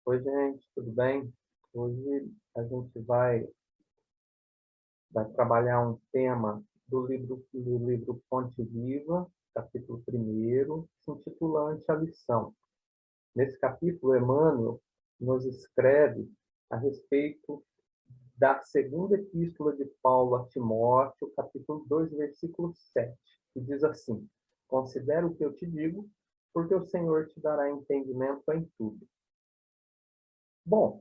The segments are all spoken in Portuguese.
Oi, gente, tudo bem? Hoje a gente vai trabalhar um tema do livro Fonte Viva, capítulo 1º, se intitulante A Lição. Nesse capítulo, Emmanuel nos escreve a respeito da segunda epístola de Paulo a Timóteo, capítulo 2, versículo 7, que diz assim: Considera o que eu te digo, porque o Senhor te dará entendimento em tudo. Bom,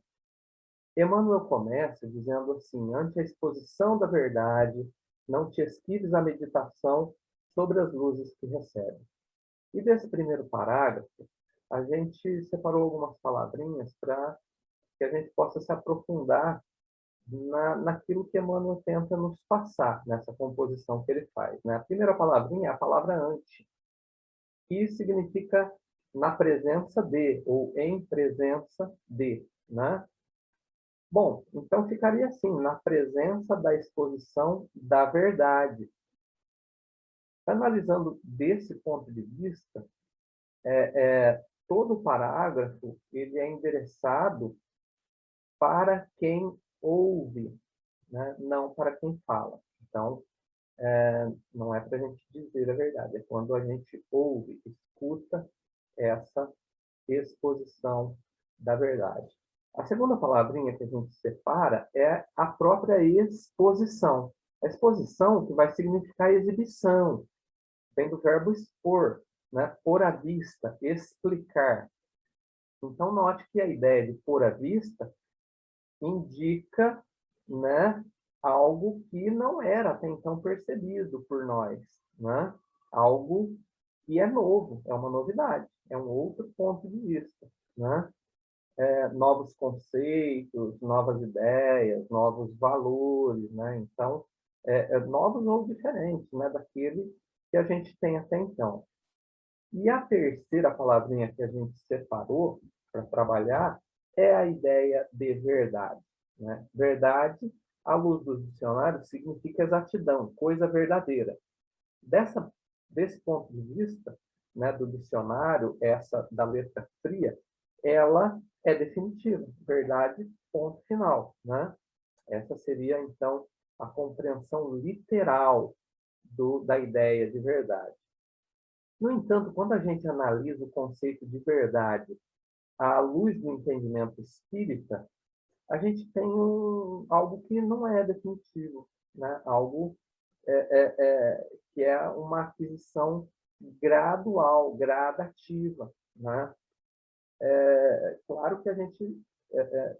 Emmanuel começa dizendo assim: ante a exposição da verdade, não te esquives a meditação sobre as luzes que recebes. E desse primeiro parágrafo, a gente separou algumas palavrinhas para que a gente possa se aprofundar naquilo que Emmanuel tenta nos passar nessa composição que ele faz, né? A primeira palavrinha é a palavra ante, que significa na presença de, ou em presença de, né? Bom, então ficaria assim, na presença da exposição da verdade. Analisando desse ponto de vista, todo o parágrafo ele é endereçado para quem ouve, né? Não para quem fala. Então, não é para a gente dizer a verdade, é quando a gente ouve, escuta essa exposição da verdade. A segunda palavrinha que a gente separa é a própria exposição. A exposição que vai significar exibição, vem do verbo expor, né? Pôr à vista, explicar. Então, note que a ideia de pôr à vista indica, né, algo que não era até então percebido por nós, né? Algo que é novo, é uma novidade, é um outro ponto de vista, né? Novos conceitos, novas ideias, novos valores, né? Então, novos ou diferentes, né, daquele que a gente tem até então. E a terceira palavrinha que a gente separou para trabalhar é a ideia de verdade, né? Verdade, à luz do dicionário, significa exatidão, coisa verdadeira. Desse ponto de vista, né, do dicionário, essa da letra fria, ela é definitiva, verdade, ponto final, né? Essa seria, então, a compreensão literal da ideia de verdade. No entanto, quando a gente analisa o conceito de verdade à luz do entendimento espírita, a gente tem algo que não é definitivo, né? Algo que é uma aquisição gradual, gradativa, né? Claro que a gente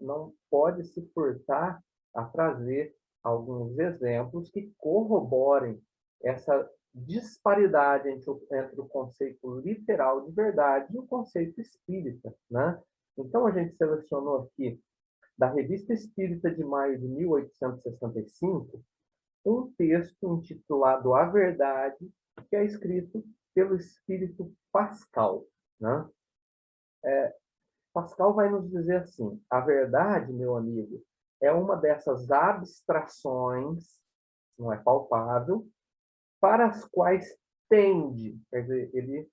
não pode se furtar a trazer alguns exemplos que corroborem essa disparidade entre o conceito literal de verdade e o conceito espírita, né? Então, a gente selecionou aqui, da Revista Espírita de maio de 1865, um texto intitulado A Verdade, que é escrito pelo espírito Pascal, né? Pascal vai nos dizer assim: a verdade, meu amigo, é uma dessas abstrações, não é palpável, para as quais tende, quer dizer, ele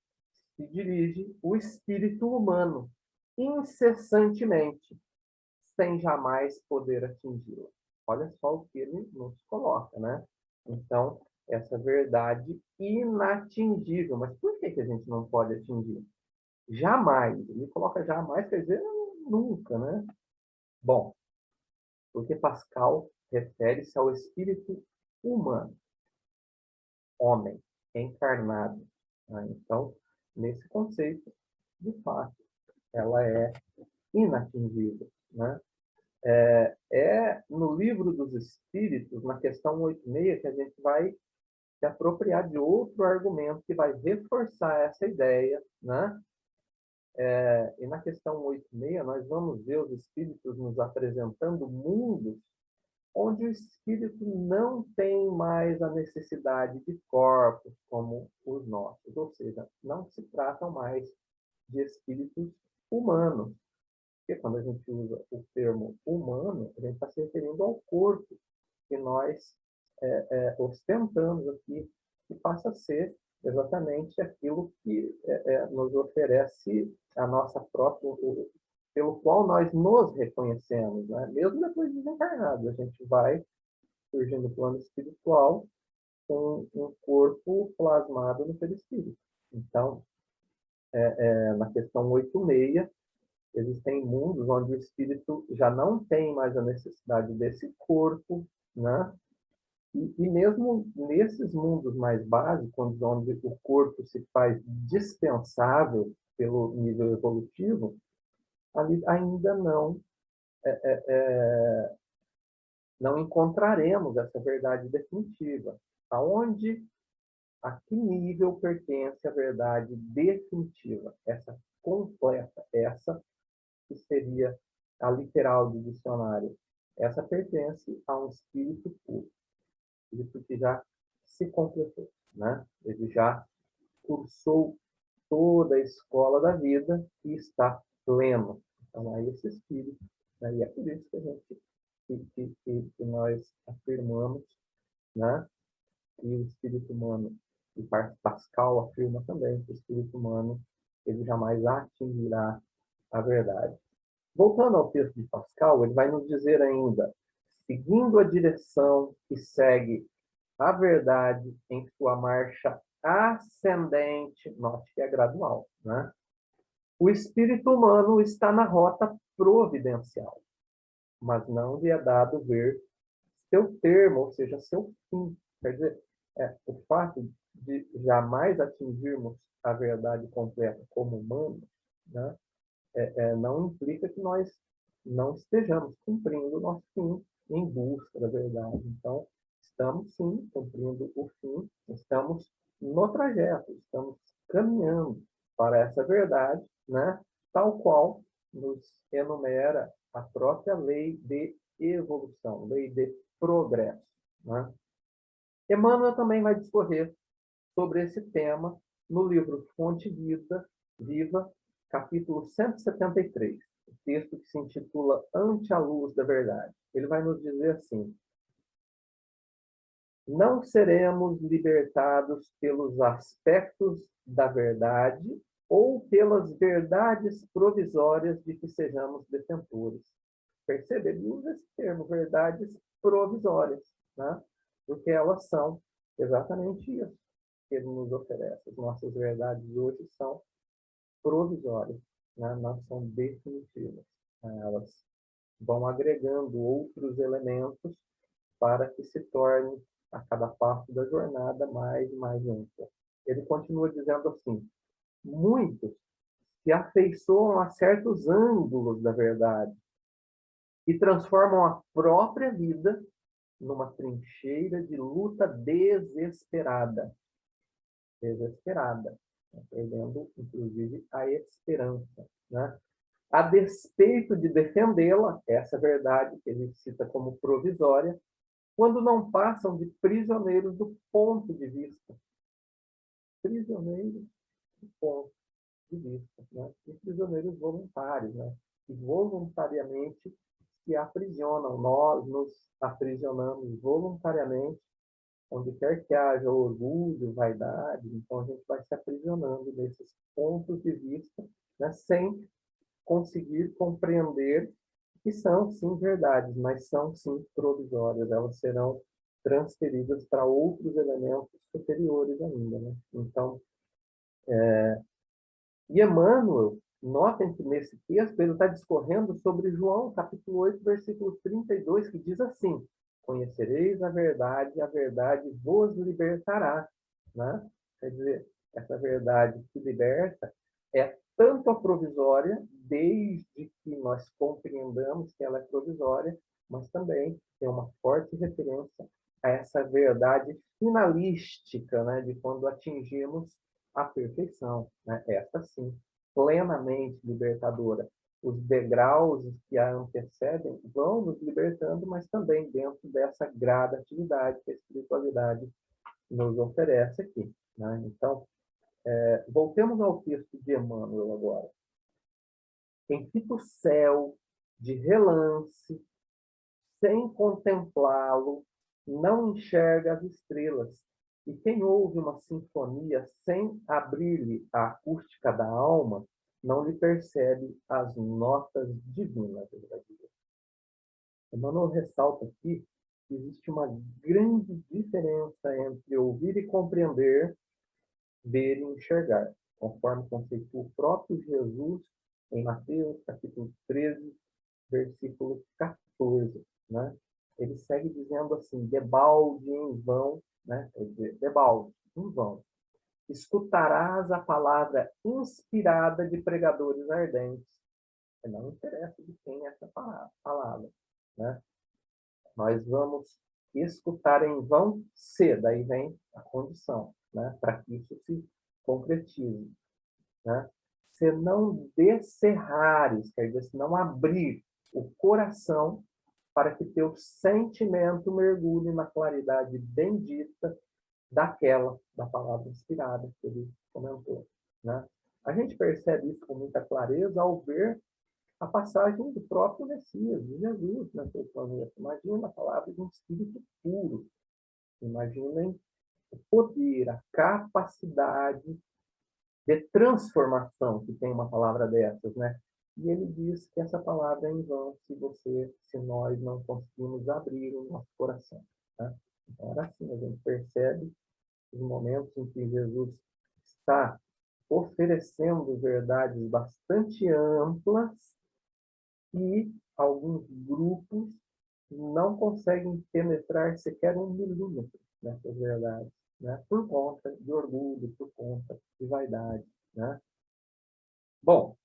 se dirige o espírito humano incessantemente, sem jamais poder atingi-la. Olha só o que ele nos coloca, né? Então, essa verdade inatingível. Mas por que a gente não pode atingir? Jamais. Ele coloca jamais, quer dizer, nunca, né? Bom, porque Pascal refere-se ao espírito humano, homem, encarnado, né? Então, nesse conceito, de fato, ela é inatingível, né? No Livro dos Espíritos, na questão 86, que a gente vai se apropriar de outro argumento que vai reforçar essa ideia, né? E na questão 86, nós vamos ver os espíritos nos apresentando mundos onde o espírito não tem mais a necessidade de corpos como os nossos, ou seja, não se tratam mais de espíritos humanos. Porque quando a gente usa o termo humano, a gente está se referindo ao corpo que nós ostentamos aqui, que passa a ser exatamente aquilo que nos oferece a nossa própria, pelo qual nós nos reconhecemos, né? Mesmo depois de desencarnado, a gente vai surgindo no plano espiritual com um corpo plasmado no perispírito. Então, na questão 86, existem mundos onde o espírito já não tem mais a necessidade desse corpo, né? E mesmo nesses mundos mais básicos, onde o corpo se faz dispensável pelo nível evolutivo, ali ainda não encontraremos essa verdade definitiva. Aonde, a que nível pertence a verdade definitiva? Essa completa, essa que seria a literal do dicionário. Essa pertence a um espírito puro, espírito que já se completou, né? Ele já cursou toda a escola da vida e está pleno. Então, é esse espírito. Né? E é por isso que a gente que nós afirmamos, né, que o espírito humano, e Pascal afirma também que o espírito humano ele jamais atingirá a verdade. Voltando ao texto de Pascal, ele vai nos dizer ainda, seguindo a direção que segue a verdade em sua marcha ascendente, note que é gradual, né? O espírito humano está na rota providencial, mas não lhe é dado ver seu termo, ou seja, seu fim. Quer dizer, o fato de jamais atingirmos a verdade completa como humanos, né, não implica que nós não estejamos cumprindo o nosso fim em busca da verdade. Então, estamos sim cumprindo o fim, estamos no trajeto, estamos caminhando para essa verdade, né, tal qual nos enumera a própria lei de evolução, lei de progresso. Né? Emmanuel também vai discorrer sobre esse tema no livro Fonte Viva, capítulo 173, o texto que se intitula Ante a Luz da Verdade. Ele vai nos dizer assim: não seremos libertados pelos aspectos da verdade ou pelas verdades provisórias de que sejamos detentores. Percebe? Ele usa esse termo, verdades provisórias, né? Porque elas são exatamente isso que ele nos oferece. As nossas verdades hoje são provisórias, né? Não são definitivas. Elas vão agregando outros elementos para que se torne a cada passo da jornada mais e mais ampla. Ele continua dizendo assim: muitos se afeiçoam a certos ângulos da verdade e transformam a própria vida numa trincheira de luta desesperada, perdendo inclusive a esperança, né? A despeito de defendê-la, essa verdade que ele cita como provisória, quando não passam de prisioneiros do ponto de vista. Prisioneiros do ponto de vista, né? E prisioneiros voluntários, né? Que voluntariamente se aprisionam. Nós nos aprisionamos voluntariamente, onde quer que haja orgulho, vaidade, então a gente vai se aprisionando nesses pontos de vista, né? Sem conseguir compreender que são, sim, verdades, mas são, sim, provisórias. Elas serão transferidas para outros elementos superiores ainda. Né? Então, e Emmanuel, notem que nesse texto ele está discorrendo sobre João, capítulo 8, versículo 32, que diz assim: conhecereis a verdade vos libertará. Né? Quer dizer, essa verdade que liberta é tanto a provisória, desde que nós compreendamos que ela é provisória, mas também tem uma forte referência a essa verdade finalística, né, de quando atingimos a perfeição. Né? Essa sim, plenamente libertadora. Os degraus que a antecedem vão nos libertando, mas também dentro dessa gradatividade que a espiritualidade nos oferece aqui. Né? Então, voltemos ao texto de Emmanuel agora. Quem fita o céu de relance, sem contemplá-lo, não enxerga as estrelas. E quem ouve uma sinfonia sem abrir-lhe a acústica da alma, não lhe percebe as notas divinas, ele vai dizer. Emmanuel ressalta aqui que existe uma grande diferença entre ouvir e compreender, ver e enxergar, conforme conceitua o próprio Jesus em Mateus, capítulo 13, versículo 14, né? Ele segue dizendo assim, debalde em vão, né? Quer dizer, debalde, em vão. Escutarás a palavra inspirada de pregadores ardentes. Não interessa de quem é essa palavra, né? Nós vamos escutar em vão se, daí vem a condição, né? Para que isso se concretize, né? Se não descerrares, quer dizer, se não abrir o coração para que teu sentimento mergulhe na claridade bendita da palavra inspirada que ele comentou, né? A gente percebe isso com muita clareza ao ver a passagem do próprio Messias, de Jesus, naquele planeta. Imagina a palavra de um espírito puro. Imaginem o poder, a capacidade de transformação que tem uma palavra dessas, né? E ele diz que essa palavra é em vão se nós não conseguimos abrir o nosso coração, né? Então, era assim, a gente percebe os momentos em que Jesus está oferecendo verdades bastante amplas e alguns grupos não conseguem penetrar sequer 1 milímetro nessas verdades, né? Por conta de orgulho, por conta de vaidade, né? Bom,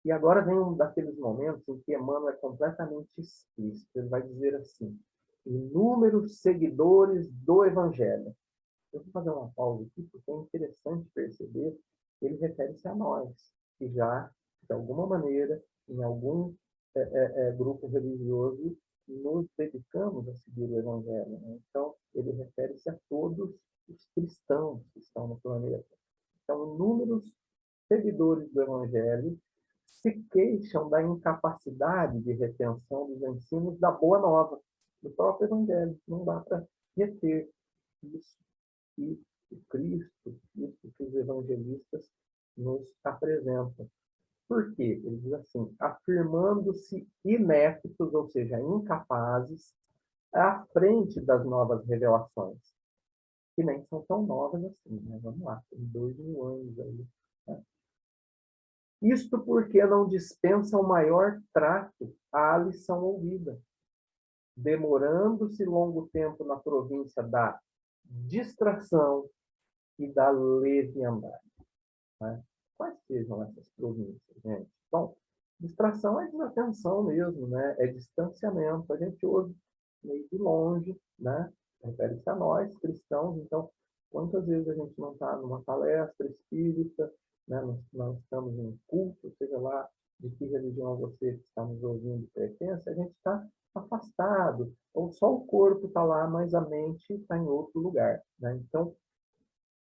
e agora vem um daqueles momentos em que Emmanuel é completamente explícito. Ele vai dizer assim, inúmeros seguidores do Evangelho. Eu vou fazer uma pausa aqui, porque é interessante perceber que ele refere-se a nós, que já, de alguma maneira, em algum grupo religioso, nos dedicamos a seguir o Evangelho, né? Então, ele refere-se a todos os cristãos que estão no planeta. Então, inúmeros seguidores do Evangelho se queixam da incapacidade de retenção dos ensinos da Boa Nova, do próprio Evangelho. Não dá para reter isso que o Cristo, isso que os evangelistas nos apresentam. Por quê? Ele diz assim, afirmando-se ineptos, ou seja, incapazes, à frente das novas revelações, que nem são tão novas assim, né? Vamos lá, tem 2000 anos aí. Né? Isto porque não dispensam maior trato à lição ouvida, demorando-se longo tempo na província da distração e da leviandade. Né? Quais sejam essas províncias, gente? Bom, distração é desatenção mesmo, né? É distanciamento. A gente ouve meio de longe, né? Refere-se a nós, cristãos. Então, quantas vezes a gente não está numa palestra espírita, né? Nós estamos em um culto, seja lá de que religião você que está nos ouvindo pertence, a gente está afastado, ou só o corpo está lá, mas a mente está em outro lugar, né? Então,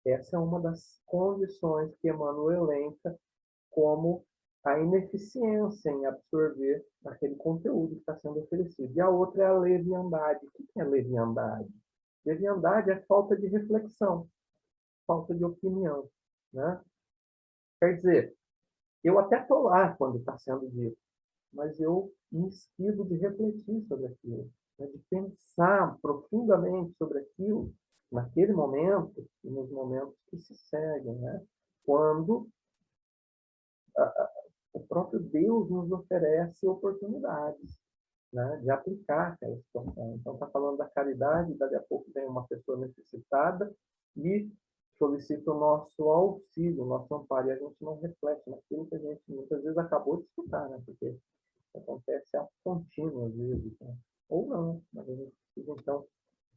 essa é uma das condições que Emmanuel elenca como a ineficiência em absorver aquele conteúdo que está sendo oferecido. E a outra é a leviandade. O que é leviandade? Leviandade é falta de reflexão, falta de opinião, né? Quer dizer, eu até estou lá quando está sendo dito, mas eu me esquivo de refletir sobre aquilo, né? De pensar profundamente sobre aquilo naquele momento e nos momentos que se seguem, né? Quando o próprio Deus nos oferece oportunidades, né, de aplicar aquela situação. Então, está falando da caridade, daqui a pouco vem uma pessoa necessitada e solicita o nosso auxílio, o nosso amparo, e a gente não reflete naquilo que a gente muitas vezes acabou de escutar, né, porque acontece a contínuo às vezes, né? Ou não, mas a gente precisa, então,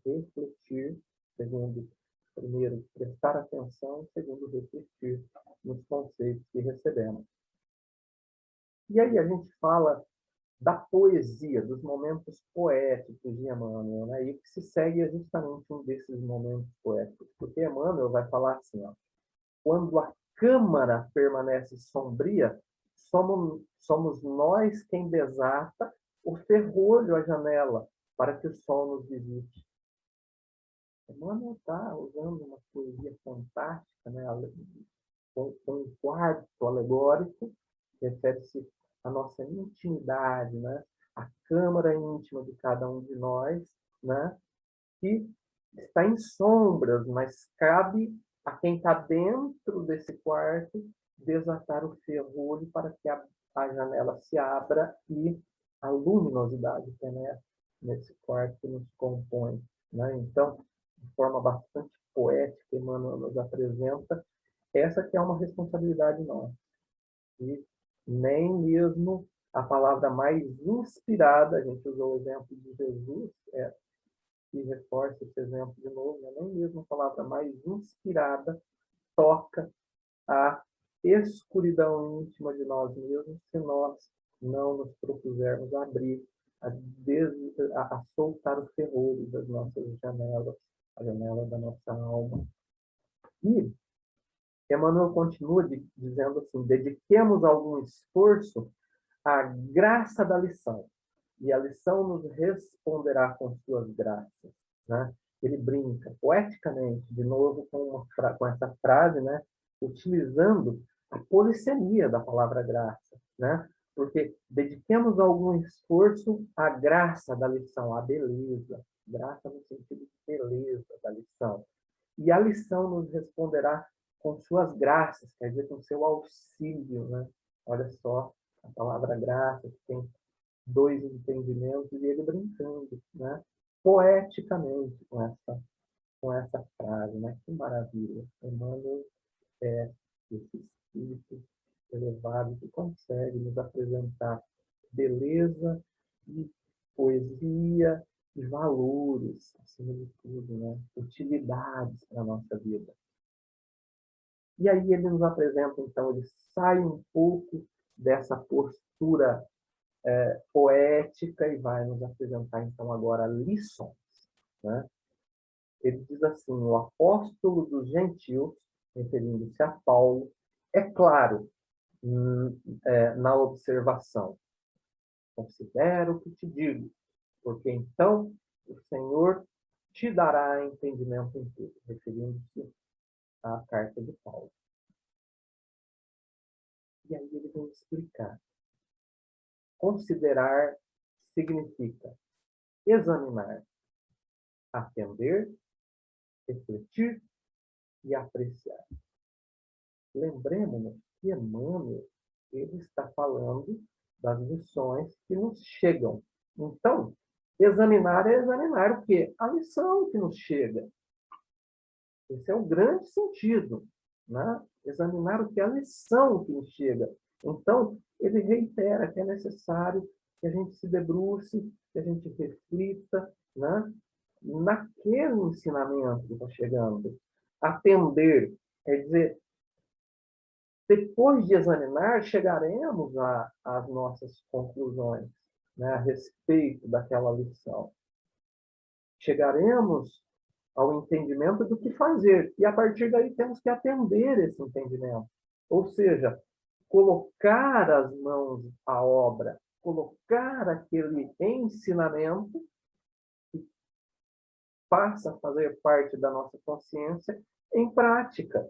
refletir, segundo, primeiro, prestar atenção, segundo, refletir nos conceitos que recebemos. E aí a gente fala da poesia, dos momentos poéticos de Emmanuel, né? E o que se segue é justamente um desses momentos poéticos, porque Emmanuel vai falar assim, ó, quando a câmara permanece sombria, somos nós quem desata o ferrolho à janela para que o sol nos visite. Emmanuel está usando uma poesia fantástica, né? um quarto alegórico, refere-se à nossa intimidade, né? A câmara íntima de cada um de nós, né? Que está em sombras, mas cabe a quem está dentro desse quarto desatar o ferrolho para que a janela se abra e a luminosidade penetre nesse quarto que nos compõe, né? Então, de forma bastante poética, Emmanuel nos apresenta essa que é uma responsabilidade nossa. E nem mesmo a palavra mais inspirada, a gente usou o exemplo de Jesus, que reforça esse exemplo de novo, né? Nem mesmo a palavra mais inspirada toca a escuridão íntima de nós mesmos se nós não nos propusermos a abrir, a soltar o ferrolho das nossas janelas, a janela da nossa alma. E Emmanuel continua dizendo assim: dediquemos algum esforço à graça da lição, e a lição nos responderá com suas graças, né? Ele brinca poeticamente, de novo, com essa frase, né? Utilizando a polissemia da palavra graça, né? Porque dediquemos algum esforço à graça da lição, à beleza, graça no sentido de beleza da lição. E a lição nos responderá com suas graças, quer dizer, com seu auxílio, né? Olha só, a palavra graça, que tem dois entendimentos, e ele brincando, né? Poeticamente com essa frase, né? Que maravilha. Emmanuel é esse espírito elevado que consegue nos apresentar beleza e poesia e valores, acima de tudo, né? Utilidades para a nossa vida. E aí ele nos apresenta, então, ele sai um pouco dessa postura poética e vai nos apresentar, então, agora lições, né? Ele diz assim: o apóstolo dos gentios, referindo-se a Paulo, é claro na observação. Considero o que te digo, porque então o Senhor te dará entendimento em tudo, referindo-se à carta de Paulo. E aí ele vem explicar. Considerar significa examinar, atender, refletir e apreciar. Lembremos-nos que Emmanuel ele está falando das lições que nos chegam. Então, examinar é examinar o quê? A lição que nos chega. Esse é o grande sentido, né? Examinar o que é a lição que nos chega. Então, ele reitera que é necessário que a gente se debruce, que a gente reflita, né? Naquele ensinamento que está chegando. Atender, quer dizer, depois de examinar, chegaremos às nossas conclusões, né? A respeito daquela lição. Chegaremos ao entendimento do que fazer. E, a partir daí, temos que atender esse entendimento. Ou seja, colocar as mãos à obra, colocar aquele ensinamento que passa a fazer parte da nossa consciência em prática.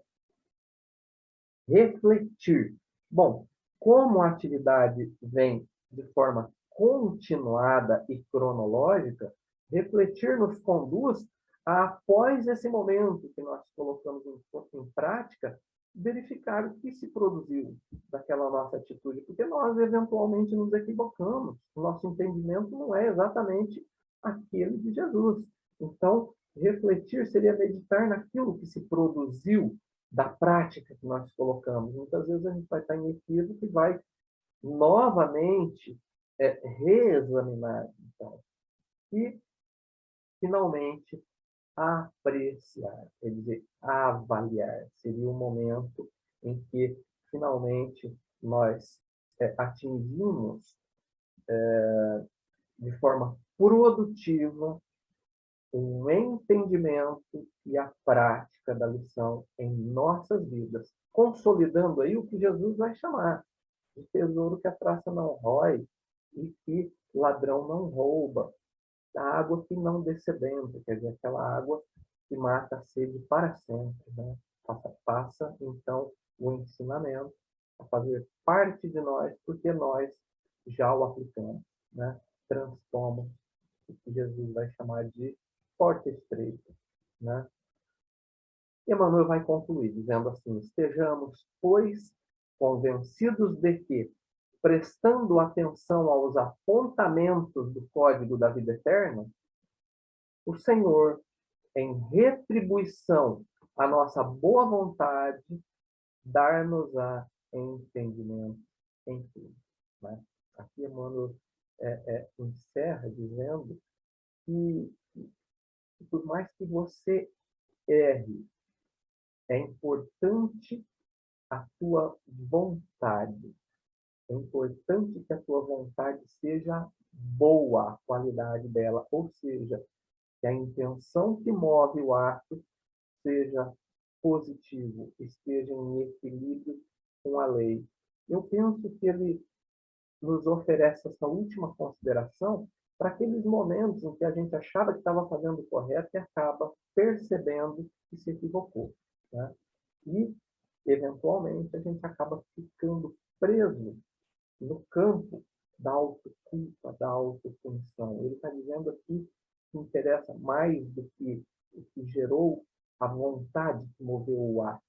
Refletir. Bom, como a atividade vem de forma continuada e cronológica, refletir nos conduz a, após esse momento que nós colocamos em prática, verificar o que se produziu daquela nossa atitude, porque nós eventualmente nos equivocamos, o nosso entendimento não é exatamente aquele de Jesus. Então, refletir seria meditar naquilo que se produziu da prática que nós colocamos. Muitas vezes a gente vai estar em equívoco e vai novamente reexaminar. Então. E, finalmente, apreciar, quer dizer, avaliar. Seria o momento em que, finalmente, nós atingimos de forma produtiva o entendimento e a prática da lição em nossas vidas, consolidando aí o que Jesus vai chamar de tesouro que a traça não rói e que ladrão não rouba, a água que não descedenta, quer dizer, aquela água que mata a sede para sempre, né? Passa, então, o ensinamento, a fazer parte de nós, porque nós já o aplicamos, né? Transformamos o que Jesus vai chamar de porta estreita, né? Emmanuel vai concluir dizendo assim: estejamos, pois, convencidos de que, prestando atenção aos apontamentos do Código da Vida Eterna, o Senhor, em retribuição à nossa boa vontade, dar-nos-á entendimento em tudo. Né? Aqui Emmanuel encerra dizendo que, por mais que você erre, é importante a tua vontade. É importante que a tua vontade seja boa, a qualidade dela, ou seja, que a intenção que move o ato seja positivo, esteja em equilíbrio com a lei. Eu penso que ele nos oferece essa última consideração para aqueles momentos em que a gente achava que estava fazendo o correto e acaba percebendo que se equivocou. Né? E, eventualmente, a gente acaba ficando preso no campo da autoculpa, da autopunição. Ele está dizendo aqui que interessa mais do que o que gerou a vontade que moveu o ato.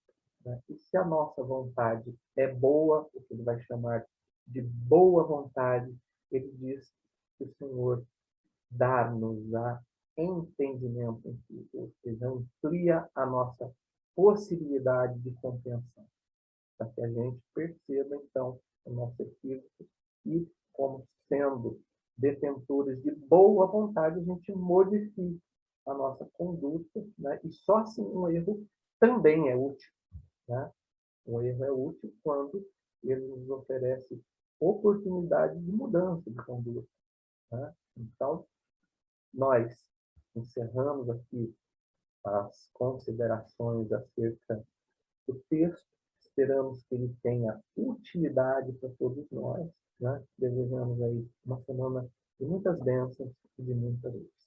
Né? E se a nossa vontade é boa, o que ele vai chamar de boa vontade, ele diz que o Senhor dá-nos a entendimento em tudo, ou seja, amplia a nossa possibilidade de compreensão, para que a gente perceba, então, o nosso equívoco e, como sendo detentores de boa vontade, a gente modifique a nossa conduta, né? E só assim um erro também é útil. Né? Um erro é útil quando ele nos oferece oportunidade de mudança de conduta. Né? Então, nós encerramos aqui as considerações acerca do texto. Esperamos que ele tenha utilidade para todos nós. Né? Desejamos aí uma semana de muitas bênçãos e de muita luz.